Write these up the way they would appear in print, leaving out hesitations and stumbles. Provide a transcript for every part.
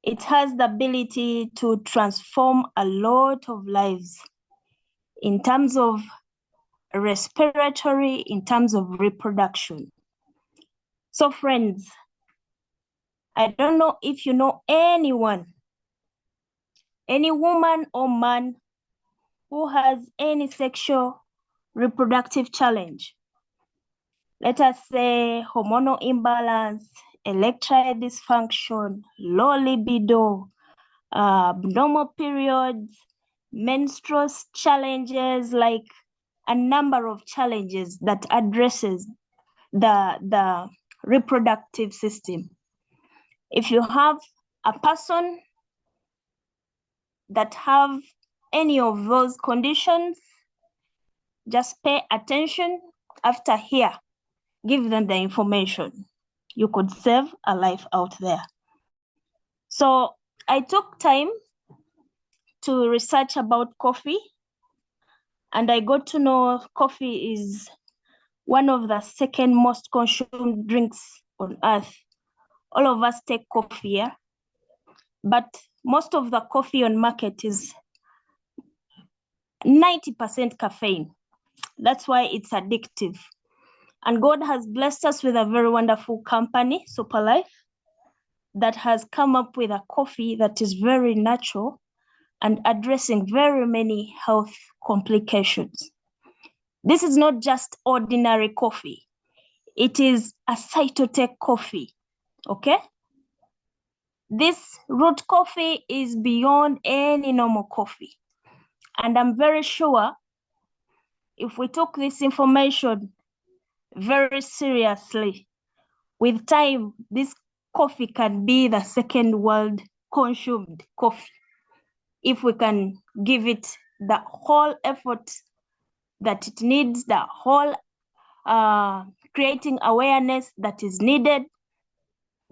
It has the ability to transform a lot of lives in terms of respiratory, in terms of reproduction. So friends, I don't know if you know anyone, any woman or man who has any sexual reproductive challenge. Let us say hormonal imbalance, erectile dysfunction, low libido, abnormal periods, menstrual challenges, like a number of challenges that addresses the reproductive system. If you have a person that have any of those conditions, just pay attention. After here, give them the information. You could save a life out there. So I took time to research about coffee, and I got to know coffee is one of the second most consumed drinks on earth. All of us take coffee, yeah? But most of the coffee on market is 90% caffeine. That's why it's addictive. And God has blessed us with a very wonderful company, Superlife, that has come up with a coffee that is very natural and addressing very many health complications. This is not just ordinary coffee. It is a Cytotec coffee, okay? This root coffee is beyond any normal coffee. And I'm very sure if we took this information very seriously, with time, this coffee can be the second world consumed coffee. If we can give it the whole effort that it needs, the whole creating awareness that is needed,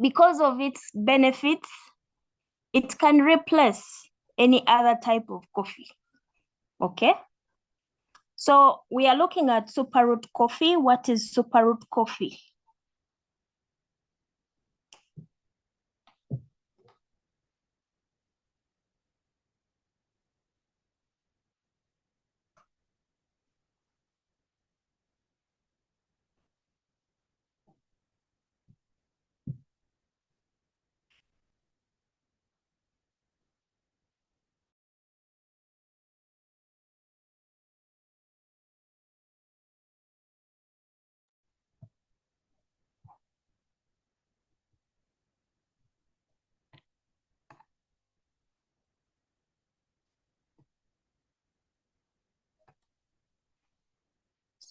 because of its benefits, it can replace any other type of coffee, okay? So we are looking at superroot coffee. What is superroot coffee?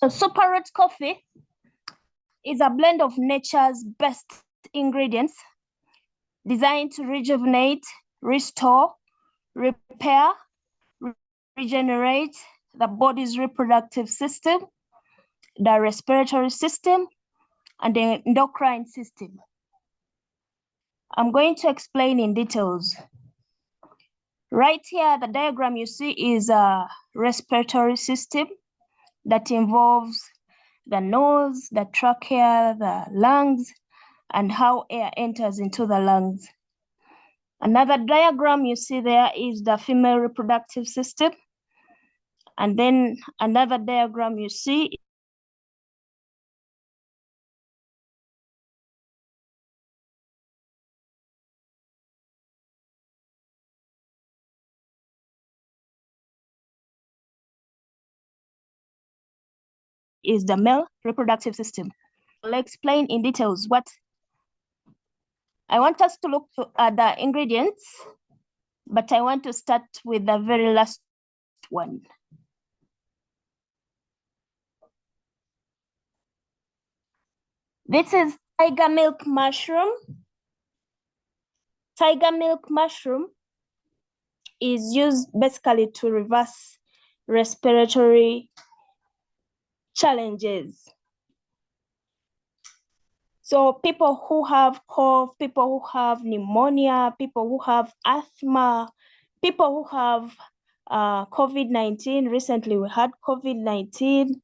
So superroot coffee is a blend of nature's best ingredients designed to rejuvenate, restore, repair, regenerate the body's reproductive system, the respiratory system, and the endocrine system. I'm going to explain in details. Right here, the diagram you see is a respiratory system that involves the nose, the trachea, the lungs, and how air enters into the lungs. Another diagram you see there is the female reproductive system. And then another diagram you see is the male reproductive system. I'll explain in details what I want us to look at the ingredients, but I want to start with the very last one. This is tiger milk mushroom. Tiger milk mushroom is used basically to reverse respiratory challenges. So people who have cough, people who have pneumonia, people who have asthma, people who have COVID-19, recently we had COVID-19,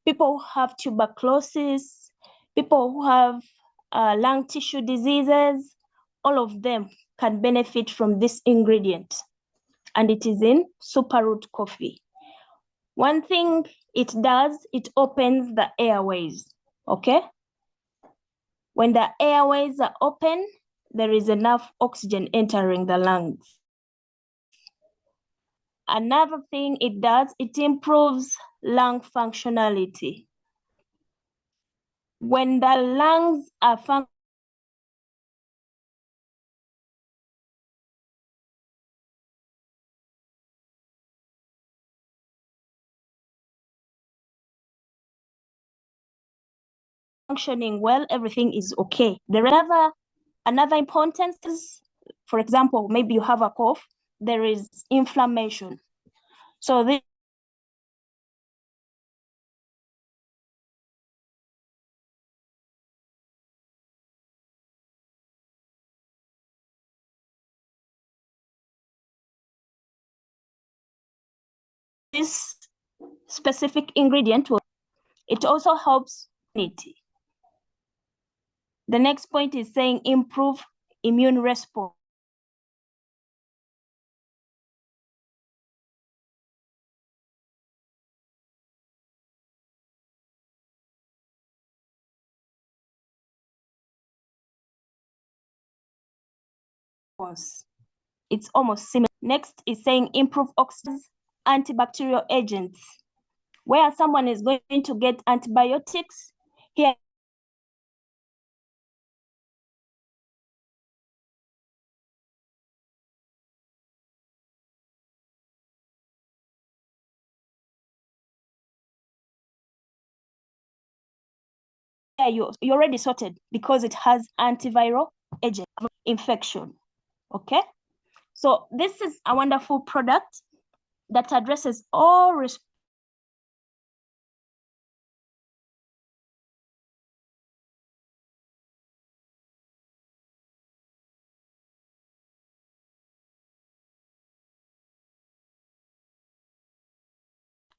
people who have tuberculosis, people who have lung tissue diseases, all of them can benefit from this ingredient, and it is in Superroot coffee. One thing it does, it opens the airways, okay? When the airways are open, there is enough oxygen entering the lungs. Another thing it does, it improves lung functionality. When the lungs are functioning well, everything is okay. There are another importance is, for example, maybe you have a cough, there is inflammation. So this specific ingredient, it also helps immunity. The next point is saying improve immune response. It's almost similar. Next is saying improve oxygen, antibacterial agents. Where someone is going to get antibiotics, here you're already sorted because it has antiviral agent infection. Okay, so this is a wonderful product that addresses all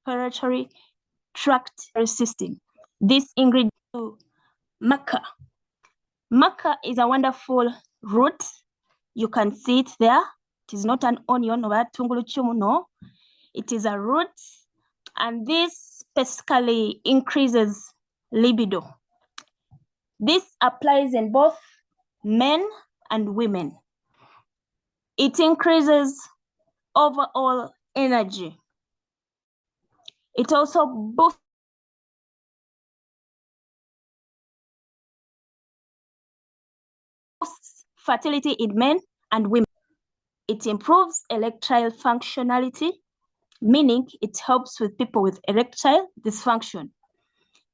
respiratory tract system. This ingredient, maca. Maca is a wonderful root. You can see it there. It is not an onion or a tunguluchumu, no. It is a root, and this basically increases libido. This applies in both men and women. It increases overall energy. It also boosts fertility in men and women. It improves erectile functionality, meaning it helps with people with erectile dysfunction.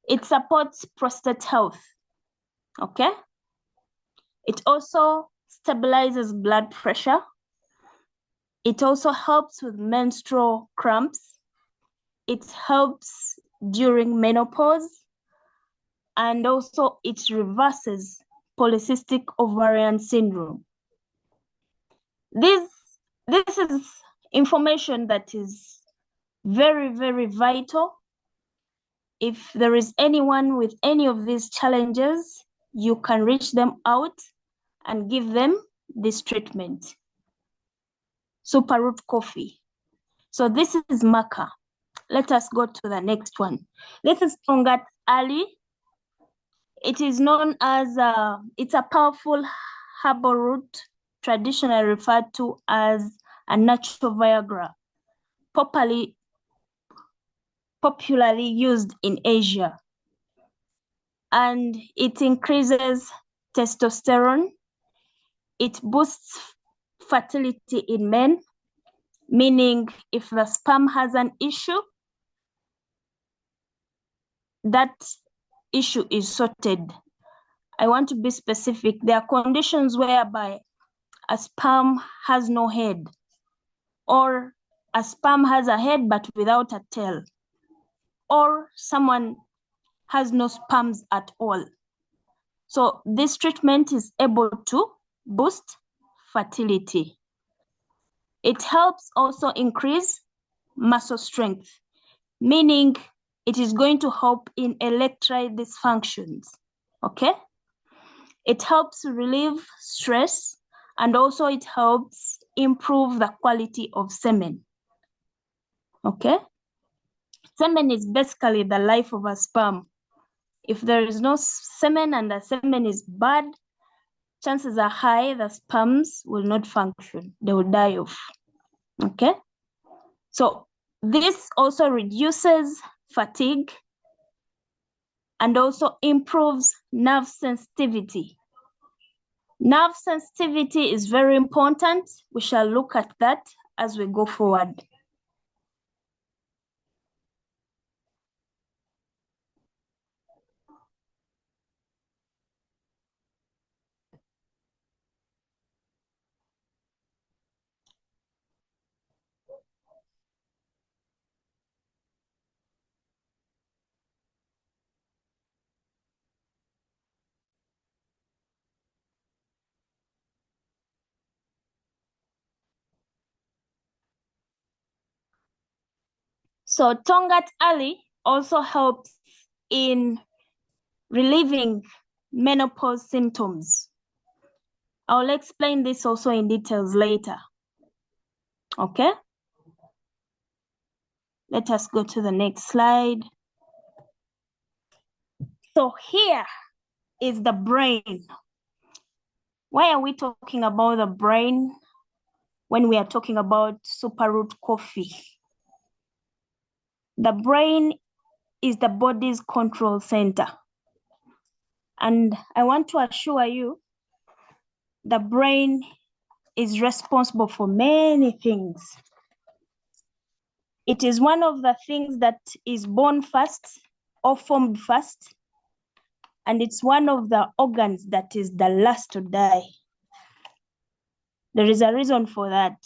It supports prostate health, okay? It also stabilizes blood pressure. It also helps with menstrual cramps. It helps during menopause, and also it reverses polycystic ovarian syndrome. This is information that is very, very vital. If there is anyone with any of these challenges, you can reach them out and give them this treatment. Superroot coffee. So this is maca. Let us go to the next one. This is Tongat Ali. It is known as, it's a powerful herbal root, traditionally referred to as a natural Viagra, popularly used in Asia. And it increases testosterone. It boosts fertility in men, meaning if the sperm has an issue, that issue is sorted. I want to be specific. There are conditions whereby a sperm has no head, or a sperm has a head but without a tail, or someone has no sperms at all. So this treatment is able to boost fertility. It helps also increase muscle strength, meaning it is going to help in erectile dysfunctions, okay? It helps relieve stress and also it helps improve the quality of semen. Okay? Semen is basically the life of a sperm. If there is no semen and the semen is bad, chances are high the sperms will not function. They will die off. Okay? So this also reduces fatigue and also improves nerve sensitivity. Nerve sensitivity is very important. We shall look at that as we go forward. So Tongat Ali also helps in relieving menopause symptoms. I'll explain this also in details later. Okay? Let us go to the next slide. So here is the brain. Why are we talking about the brain when we are talking about Superroot Coffee? The brain is the body's control center. And I want to assure you, the brain is responsible for many things. It is one of the things that is born first or formed first. And it's one of the organs that is the last to die. There is a reason for that.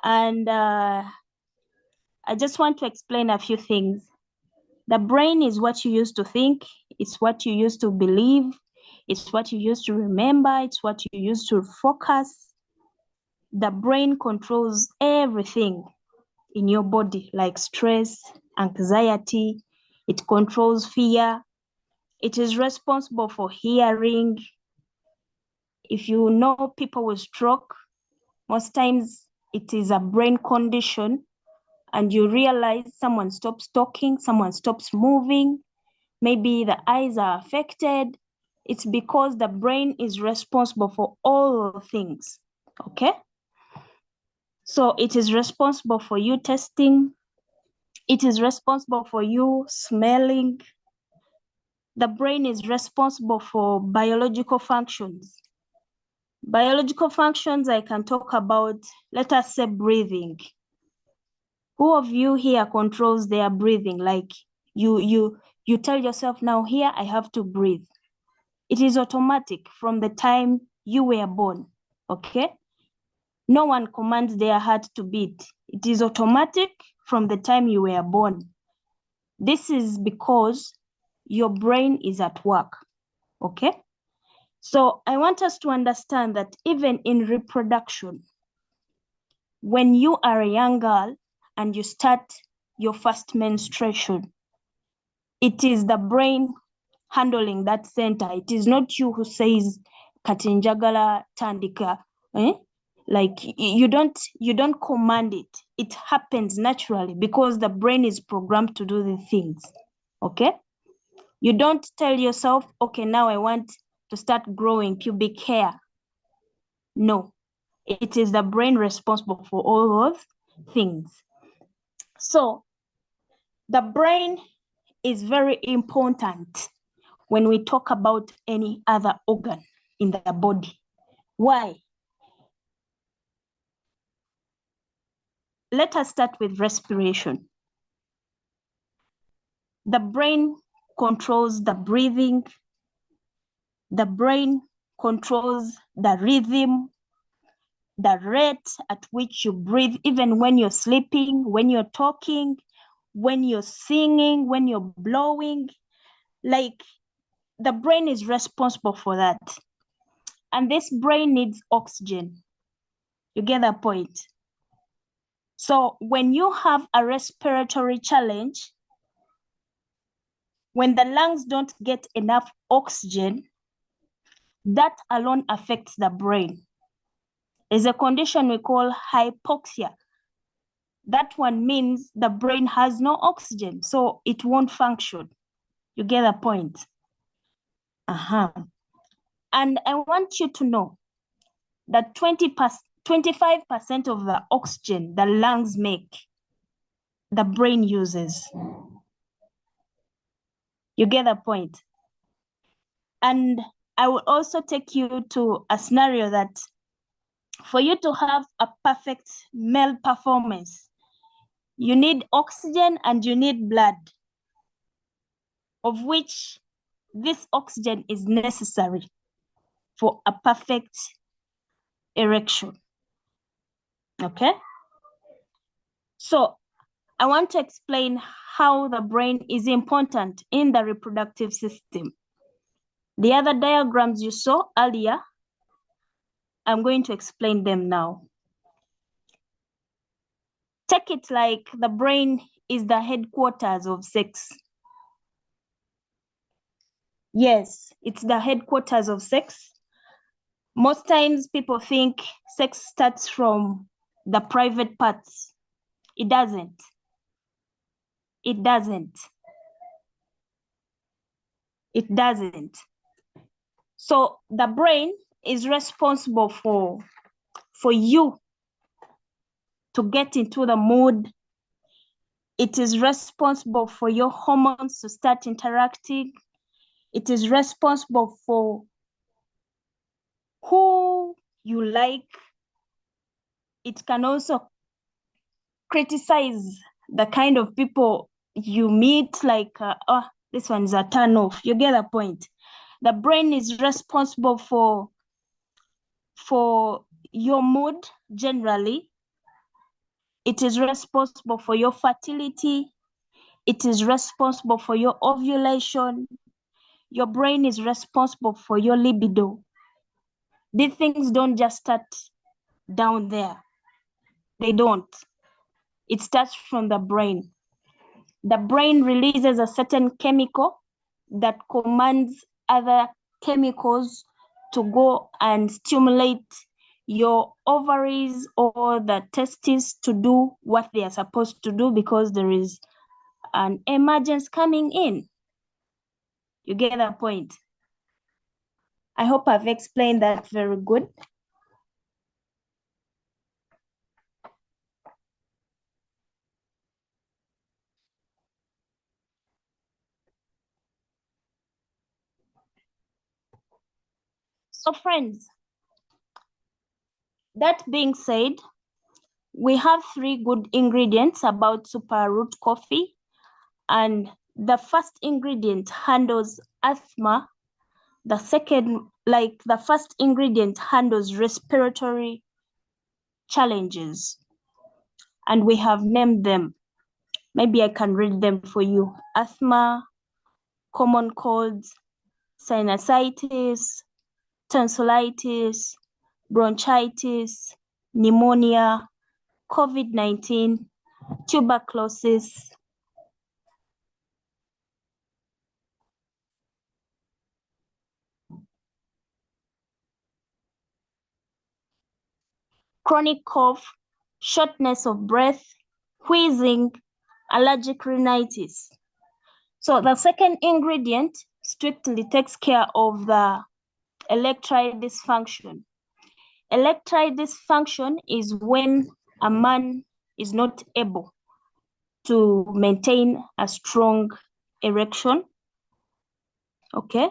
And I just want to explain a few things. The brain is what you used to think. It's what you used to believe. It's what you used to remember. It's what you used to focus. The brain controls everything in your body, like stress, anxiety. It controls fear. It is responsible for hearing. If you know people with stroke, most times it is a brain condition, and you realize someone stops talking, someone stops moving, maybe the eyes are affected. It's because the brain is responsible for all things, okay? So it is responsible for you tasting. It is responsible for you smelling. The brain is responsible for biological functions. Biological functions I can talk about, let us say breathing. Who of you here controls their breathing? Like you tell yourself, now here I have to breathe. It is automatic from the time you were born, okay? No one commands their heart to beat. It is automatic from the time you were born. This is because your brain is at work, okay? So I want us to understand that even in reproduction, when you are a young girl and you start your first menstruation, it is the brain handling that center. It is not you who says, Katinjagala Tandika, Like you don't command it. It happens naturally because the brain is programmed to do the things, okay? You don't tell yourself, okay, now I want to start growing pubic hair. No, it is the brain responsible for all those things. So the brain is very important when we talk about any other organ in the body. Why? Let us start with respiration. The brain controls the breathing. The brain controls the rhythm, the rate at which you breathe, even when you're sleeping, when you're talking, when you're singing, when you're blowing. Like the brain is responsible for that. And this brain needs oxygen. You get that point? So when you have a respiratory challenge, when the lungs don't get enough oxygen, that alone affects the brain. Is a condition we call hypoxia. That one means the brain has no oxygen, so it won't function. You get the point? And I want you to know that 25% of the oxygen the lungs make, the brain uses. You get the point? And I will also take you to a scenario that for you to have a perfect male performance, you need oxygen and you need blood, of which this oxygen is necessary for a perfect erection. Okay? So I want to explain how the brain is important in the reproductive system. The other diagrams you saw earlier, I'm going to explain them now. Take it like the brain is the headquarters of sex. Yes, it's the headquarters of sex. Most times people think sex starts from the private parts. It doesn't. It doesn't. It doesn't. So the brain is responsible for you to get into the mood. It is responsible for your hormones to start interacting. It is responsible for who you like. It can also criticize the kind of people you meet, like, oh, this one is a turn off. You get the point. The brain is responsible for your mood generally. It is responsible for your fertility. It is responsible for your ovulation. Your brain is responsible for your libido. These things don't just start down there. They don't. It starts from the brain. The brain releases a certain chemical that commands other chemicals to go and stimulate your ovaries or the testes to do what they are supposed to do, because there is an emergency coming in. You get the point? I hope I've explained that very good. So friends, that being said, we have 3 good ingredients about super root coffee. And the first ingredient handles asthma. The first ingredient handles respiratory challenges. And we have named them. Maybe I can read them for you. Asthma, common colds, sinusitis, tonsillitis, bronchitis, pneumonia, COVID-19, tuberculosis, chronic cough, shortness of breath, wheezing, allergic rhinitis. So the second ingredient strictly takes care of the erectile dysfunction. Erectile dysfunction is when a man is not able to maintain a strong erection. Okay?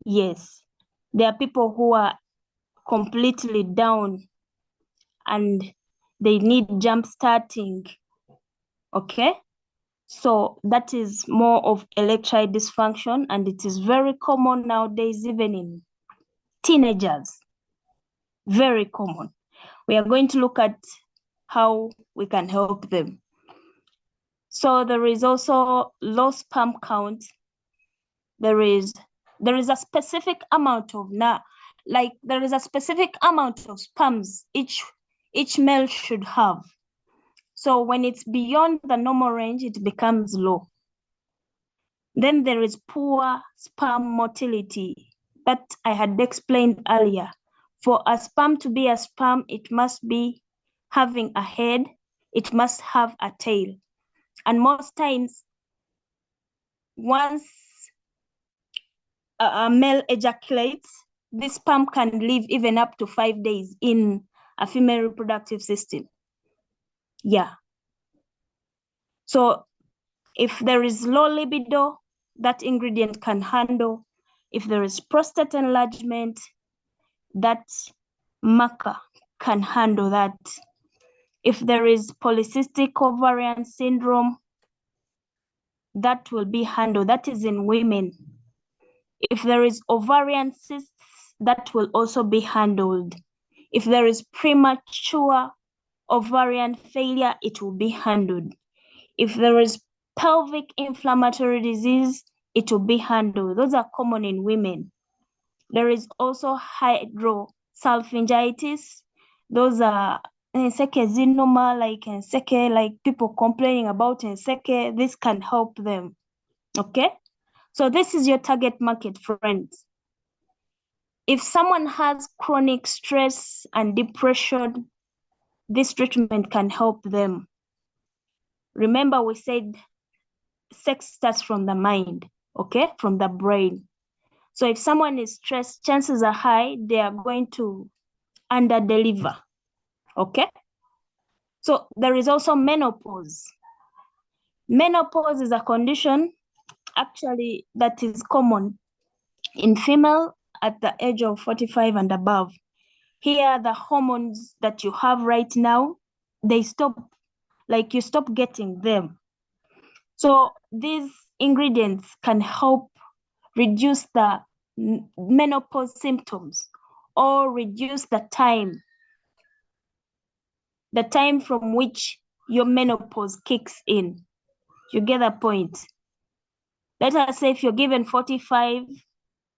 Yes. There are people who are completely down and they need jump starting. Okay? So that is more of erectile dysfunction, and it is very common nowadays, even in teenagers. Very common. We are going to look at how we can help them. So there is also low sperm count. There is a specific amount of there is a specific amount of sperms each male should have. So when it's beyond the normal range, it becomes low. Then there is poor sperm motility. that I had explained earlier. For a sperm to be a sperm, it must be having a head, it must have a tail. And most times, once a male ejaculates, this sperm can live even up to 5 days in a female reproductive system. Yeah. So if there is low libido, that ingredient can handle. If there is prostate enlargement, that marker can handle that. If there is polycystic ovarian syndrome, that will be handled. That is in women. If there is ovarian cysts, that will also be handled. If there is premature ovarian failure, it will be handled. If there is pelvic inflammatory disease, it will be handled. Those are common in women. There is also hydrosalpingitis. Those are ensekezinoma, like people complaining about enseke. This can help them. Okay? So this is your target market, friends. If someone has chronic stress and depression, this treatment can help them. Remember, we said sex starts from the mind, okay? From the brain. So if someone is stressed, chances are high they are going to underdeliver, okay? So there is also menopause. Menopause is a condition actually that is common in female at the age of 45 and above. Here, the hormones that you have right now, they stop, like you stop getting them. So these ingredients can help reduce the menopause symptoms or reduce the time from which your menopause kicks in. You get the point? Let us say if you're given 45